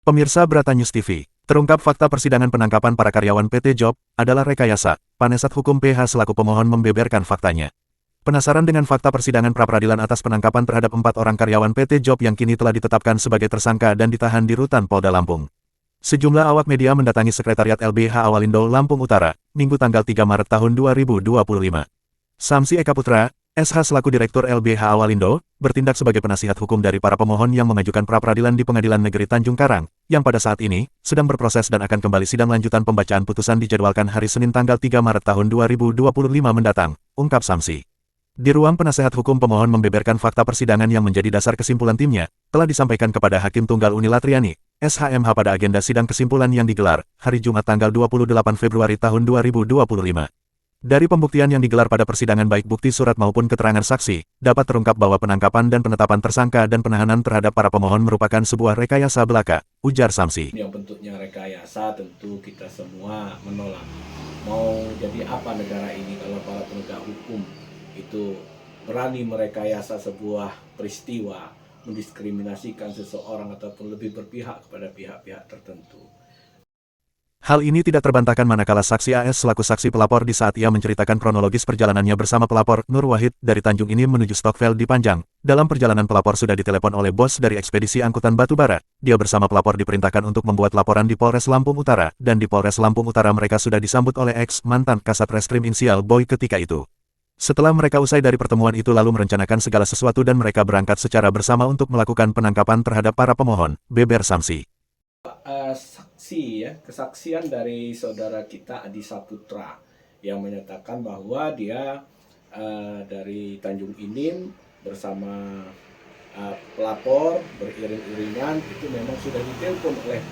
Pemirsa Brata News TV, terungkap fakta persidangan penangkapan para karyawan PT Job adalah rekayasa. Penasihat hukum PH selaku pemohon membeberkan faktanya. Penasaran dengan fakta persidangan pra-peradilan atas penangkapan terhadap 4 orang karyawan PT Job yang kini telah ditetapkan sebagai tersangka dan ditahan di Rutan Polda Lampung. Sejumlah awak media mendatangi Sekretariat LBH Awalindo, Lampung Utara, Minggu tanggal 3 Maret tahun 2025. Samsi Eka Putra, SH selaku Direktur LBH Awalindo, bertindak sebagai penasihat hukum dari para pemohon yang mengajukan pra-peradilan di Pengadilan Negeri Tanjung Karang, yang pada saat ini sedang berproses dan akan kembali sidang lanjutan pembacaan putusan dijadwalkan hari Senin tanggal 3 Maret tahun 2025 mendatang, ungkap Samsi. Di ruang penasehat hukum, pemohon membeberkan fakta persidangan yang menjadi dasar kesimpulan timnya, telah disampaikan kepada Hakim Tunggal Unilatriani, SHMH pada agenda sidang kesimpulan yang digelar hari Jumat tanggal 28 Februari tahun 2025. Dari pembuktian yang digelar pada persidangan baik bukti surat maupun keterangan saksi, dapat terungkap bahwa penangkapan dan penetapan tersangka dan penahanan terhadap para pemohon merupakan sebuah rekayasa belaka, ujar Samsi. Yang bentuknya rekayasa tentu kita semua menolak. Mau jadi apa negara ini kalau para penegak hukum itu berani merekayasa sebuah peristiwa, mendiskriminasikan seseorang ataupun lebih berpihak kepada pihak-pihak tertentu. Hal ini tidak terbantahkan manakala saksi AS selaku saksi pelapor di saat ia menceritakan kronologis perjalanannya bersama pelapor, Nur Wahid, dari Tanjung ini menuju Stokvel di Panjang. Dalam perjalanan pelapor sudah ditelepon oleh bos dari ekspedisi angkutan batubara. Dia bersama pelapor diperintahkan untuk membuat laporan di Polres Lampung Utara, dan di Polres Lampung Utara mereka sudah disambut oleh mantan Kasat Reskrim Insial Boy ketika itu. Setelah mereka usai dari pertemuan itu lalu merencanakan segala sesuatu dan mereka berangkat secara bersama untuk melakukan penangkapan terhadap para pemohon, beber Samsi. Kesaksian dari saudara kita Adi Saputra yang menyatakan bahwa dia dari Tanjung Inim bersama pelapor beriring-iringan itu memang sudah ditelepon oleh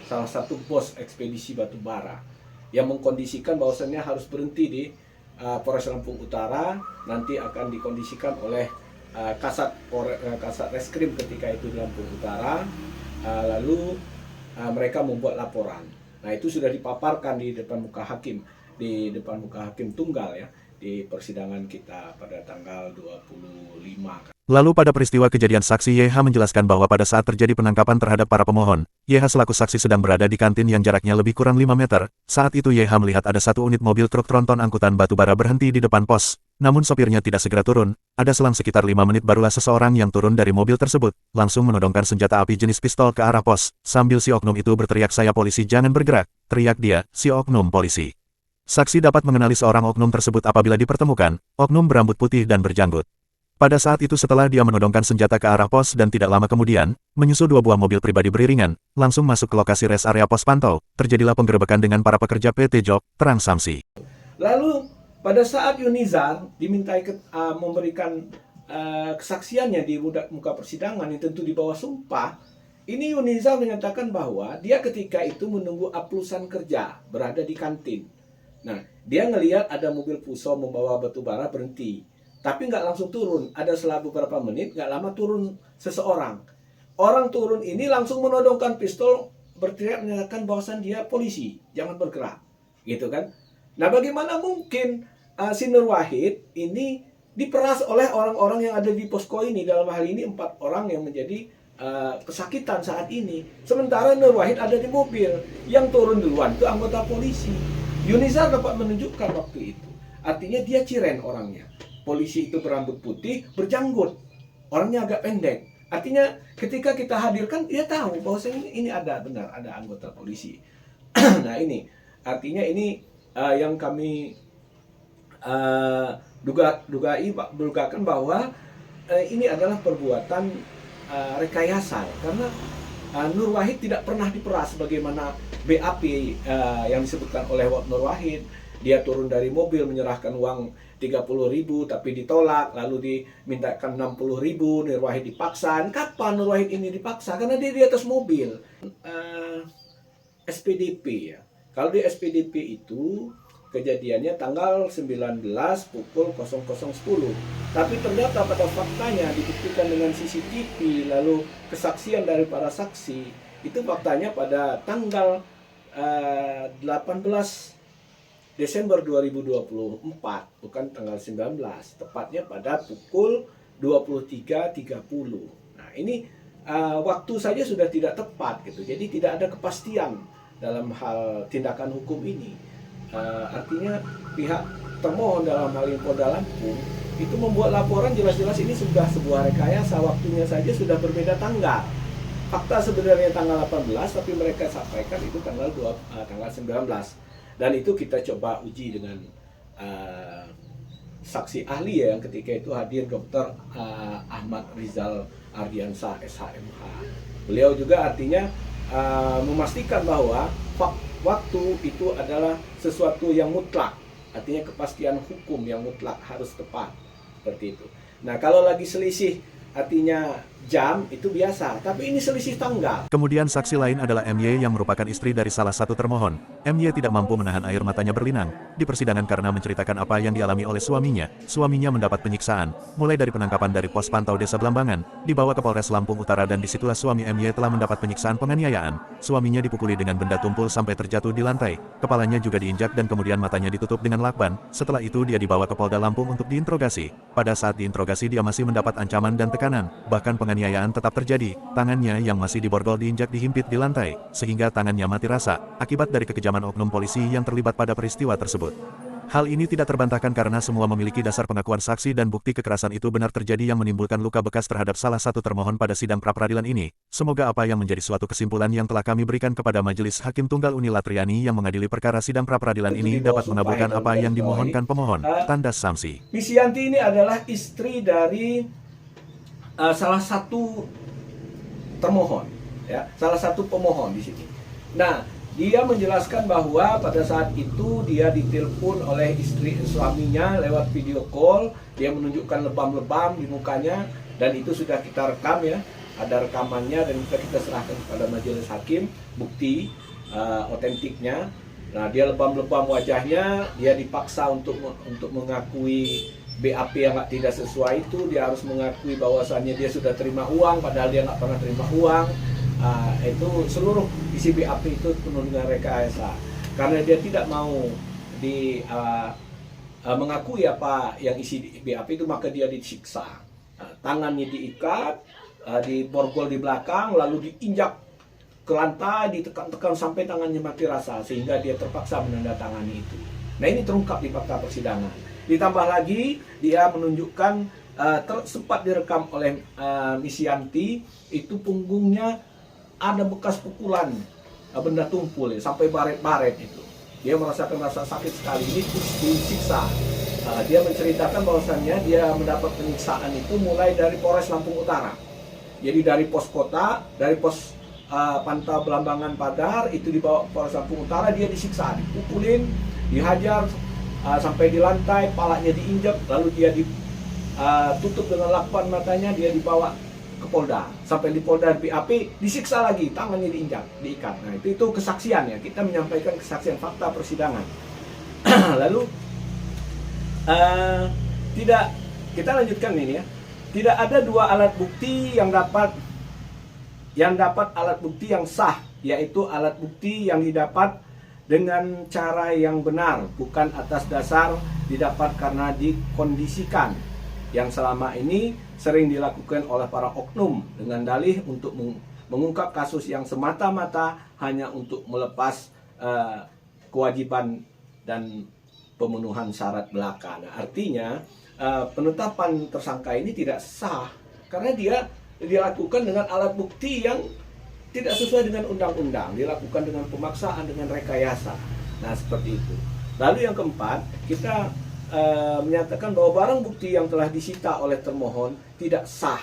salah satu bos ekspedisi batubara yang mengkondisikan bahwasannya harus berhenti di Polres Lampung Utara, nanti akan dikondisikan oleh Kasat Reskrim ketika itu di Lampung Utara, lalu mereka membuat laporan. Nah, itu sudah dipaparkan di depan muka hakim tunggal ya, di persidangan kita pada tanggal 25. Lalu pada peristiwa kejadian saksi YH menjelaskan bahwa pada saat terjadi penangkapan terhadap para pemohon, YH selaku saksi sedang berada di kantin yang jaraknya lebih kurang 5 meter. Saat itu YH melihat ada satu unit mobil truk tronton angkutan batubara berhenti di depan pos. Namun sopirnya tidak segera turun. Ada selang sekitar 5 menit barulah seseorang yang turun dari mobil tersebut, langsung menodongkan senjata api jenis pistol ke arah pos. Sambil si oknum itu berteriak, "Saya polisi, jangan bergerak," teriak dia, si oknum polisi. Saksi dapat mengenali seorang oknum tersebut apabila dipertemukan, oknum berambut putih dan berjanggut. Pada saat itu setelah dia menodongkan senjata ke arah pos dan tidak lama kemudian, menyusul 2 buah mobil pribadi beriringan, langsung masuk ke lokasi res area pos pantau, terjadilah penggerebekan dengan para pekerja PT Job, terang Samsi. Lalu pada saat Yunizar dimintai memberikan kesaksiannya di muka persidangan yang tentu di bawah sumpah, ini Yunizar menyatakan bahwa dia ketika itu menunggu aplusan kerja berada di kantin. Nah, dia ngelihat ada mobil Puso membawa batu bara berhenti. Tapi nggak langsung turun, ada setelah beberapa menit, nggak lama turun seseorang. Orang turun ini langsung menodongkan pistol, berteriak menyatakan bahwasan dia polisi, jangan bergerak, gitu kan? Nah, bagaimana mungkin si Nur Wahid ini diperas oleh orang-orang yang ada di posko ini, dalam hal ini 4 orang yang menjadi kesakitan saat ini. Sementara Nur Wahid ada di mobil, yang turun duluan itu anggota polisi. Yunizar dapat menunjukkan waktu itu, artinya dia ciren orangnya. Polisi itu berambut putih, berjanggut. Orangnya agak pendek. Artinya ketika kita hadirkan, dia tahu bahwa ini ada anggota polisi. Nah, ini artinya ini yang kami dugakan bahwa ini adalah perbuatan rekayasa. Karena Nur Wahid tidak pernah diperas sebagaimana BAP yang disebutkan oleh Nur Wahid. Dia turun dari mobil menyerahkan uang 30.000 tapi ditolak, lalu dimintakan 60.000, Nur Wahid dipaksa. Kapan Nur Wahid ini dipaksa? Karena dia di atas mobil. SPDP ya. Kalau di SPDP itu kejadiannya tanggal 19 pukul 00.10. Tapi ternyata pada faktanya dibuktikan dengan CCTV, lalu kesaksian dari para saksi, itu faktanya pada tanggal 18 Desember 2024, bukan tanggal 19, tepatnya pada pukul 23.30. Nah, ini waktu saja sudah tidak tepat gitu. Jadi tidak ada kepastian dalam hal tindakan hukum ini. Artinya pihak termohon dalam hal ini Polda Lampung itu membuat laporan jelas-jelas ini sudah sebuah rekayasa, waktunya saja sudah berbeda tanggal. Fakta sebenarnya tanggal 18 tapi mereka sampaikan itu tanggal 19. Dan itu kita coba uji dengan saksi ahli ya, yang ketika itu hadir Dr. Ahmad Rizal Ardiansah SHMH. Beliau juga artinya memastikan bahwa waktu itu adalah sesuatu yang mutlak, artinya kepastian hukum yang mutlak harus tepat, seperti itu. Nah, kalau lagi selisih artinya jam itu biasa, tapi ini selisih tanggal. Kemudian saksi lain adalah MY yang merupakan istri dari salah satu termohon. MY tidak mampu menahan air matanya berlinang di persidangan karena menceritakan apa yang dialami oleh suaminya. Suaminya mendapat penyiksaan, mulai dari penangkapan dari pos pantau Desa Belambangan, dibawa ke Polres Lampung Utara dan disitulah suami MY telah mendapat penyiksaan penganiayaan. Suaminya dipukuli dengan benda tumpul sampai terjatuh di lantai, kepalanya juga diinjak dan kemudian matanya ditutup dengan lakban. Setelah itu dia dibawa ke Polda Lampung untuk diinterogasi. Pada saat diinterogasi dia masih mendapat ancaman dan tekanan, bahkan penganiayaan tetap terjadi. Tangannya yang masih diborgol diinjak dihimpit di lantai, sehingga tangannya mati rasa, akibat dari kekejaman oknum polisi yang terlibat pada peristiwa tersebut. Hal ini tidak terbantahkan karena semua memiliki dasar pengakuan saksi dan bukti kekerasan itu benar terjadi yang menimbulkan luka bekas terhadap salah satu termohon pada sidang pra-peradilan ini. Semoga apa yang menjadi suatu kesimpulan yang telah kami berikan kepada Majelis Hakim Tunggal Uni Latriani yang mengadili perkara sidang pra-peradilan ini dapat mengabulkan apa yang dimohonkan pemohon. Tanda Samsi. Misyanti ini adalah istri dari salah satu termohon, ya, salah satu pemohon di sini. Nah, dia menjelaskan bahwa pada saat itu dia ditelepon oleh istri suaminya lewat video call. Dia menunjukkan lebam-lebam di mukanya dan itu sudah kita rekam ya, ada rekamannya dan kita serahkan kepada majelis hakim bukti otentiknya. Nah, dia lebam-lebam wajahnya, dia dipaksa untuk mengakui BAP yang tidak sesuai itu. Dia harus mengakui bahwasannya dia sudah terima uang padahal dia nggak pernah terima uang. Itu seluruh isi BAP itu penuh dengan rekayasa karena dia tidak mau mengakui apa yang isi BAP itu, maka dia disiksa. Tangannya diikat, diborgol di belakang, lalu diinjak ke lantai, ditekan-tekan sampai tangannya mati rasa sehingga dia terpaksa menandatangani itu. Nah, ini terungkap di fakta persidangan. Ditambah lagi dia menunjukkan sempat direkam oleh Misyanti itu punggungnya ada bekas pukulan benda tumpul ya, sampai baret-baret itu. Dia merasakan rasa sakit sekali, ini disiksa. Dia menceritakan bahwasannya dia mendapat penyiksaan itu mulai dari Polres Lampung Utara. Jadi dari pos kota, dari pos pantau Belambangan Padar itu dibawa ke Polres Lampung Utara, dia disiksa, dipukulin, dihajar sampai di lantai, palanya diinjak, lalu dia ditutup dengan lakban matanya, dia dibawa ke Polda. Sampai di Polda BAP disiksa lagi, tangannya diinjak, diikat. Nah, itu kesaksian ya. Kita menyampaikan kesaksian fakta persidangan. Lalu kita lanjutkan ini ya. Tidak ada dua alat bukti yang dapat alat bukti yang sah, yaitu alat bukti yang didapat dengan cara yang benar, bukan atas dasar didapat karena dikondisikan, yang selama ini sering dilakukan oleh para oknum dengan dalih untuk mengungkap kasus yang semata-mata hanya untuk melepas kewajiban dan pemenuhan syarat belaka. Nah, artinya penetapan tersangka ini tidak sah karena dia dilakukan dengan alat bukti yang tidak sesuai dengan undang-undang, dilakukan dengan pemaksaan, dengan rekayasa. Nah, seperti itu. Lalu yang keempat, kita menyatakan bahwa barang bukti yang telah disita oleh termohon tidak sah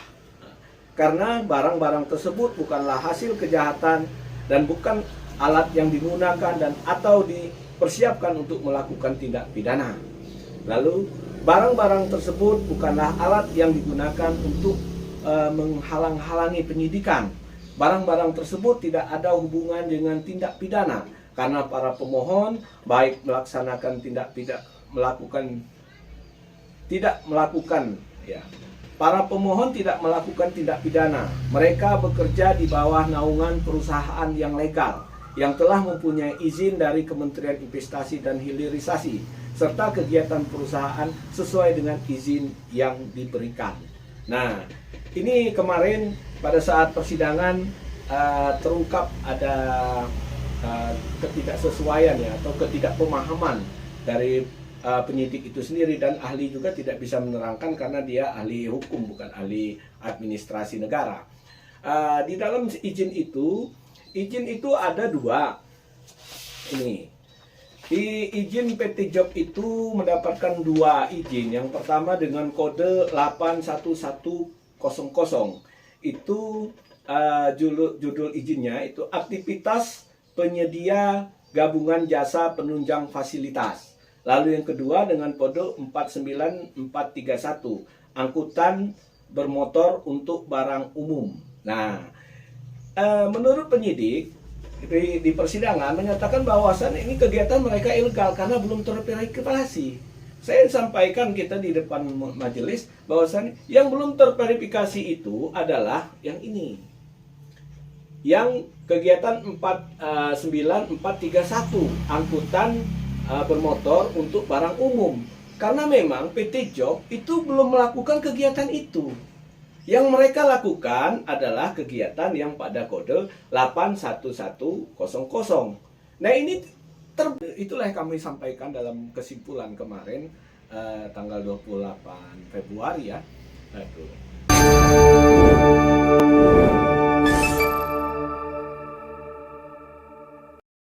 karena barang-barang tersebut bukanlah hasil kejahatan dan bukan alat yang digunakan dan atau dipersiapkan untuk melakukan tindak pidana. Lalu barang-barang tersebut bukanlah alat yang digunakan untuk menghalang-halangi penyidikan. Barang-barang tersebut tidak ada hubungan dengan tindak pidana karena para pemohon baik melaksanakan para pemohon tidak melakukan tindak pidana. Mereka bekerja di bawah naungan perusahaan yang legal yang telah mempunyai izin dari Kementerian Investasi dan Hilirisasi serta kegiatan perusahaan sesuai dengan izin yang diberikan. Nah, Ini kemarin pada saat persidangan terungkap ada ketidaksesuaian ya atau ketidakpemahaman dari penyidik itu sendiri, dan ahli juga tidak bisa menerangkan karena dia ahli hukum bukan ahli administrasi negara. Di dalam izin itu ada dua. Ini di izin PT Job itu mendapatkan dua izin. Yang pertama dengan kode 81100, itu judul izinnya itu aktivitas penyedia gabungan jasa penunjang fasilitas. Lalu yang kedua dengan kode 49431, angkutan bermotor untuk barang umum. Nah, menurut penyidik di persidangan menyatakan bahwasan ini kegiatan mereka ilegal karena belum terverifikasi. Saya sampaikan kita di depan majelis bahwasan yang belum terverifikasi itu adalah yang ini. Yang kegiatan 49431, angkutan bermotor untuk barang umum. Karena memang PT Job itu belum melakukan kegiatan itu. Yang mereka lakukan adalah kegiatan yang pada kode 81100. Nah ini itulah yang kami sampaikan dalam kesimpulan kemarin tanggal 28 Februari ya. Aduh.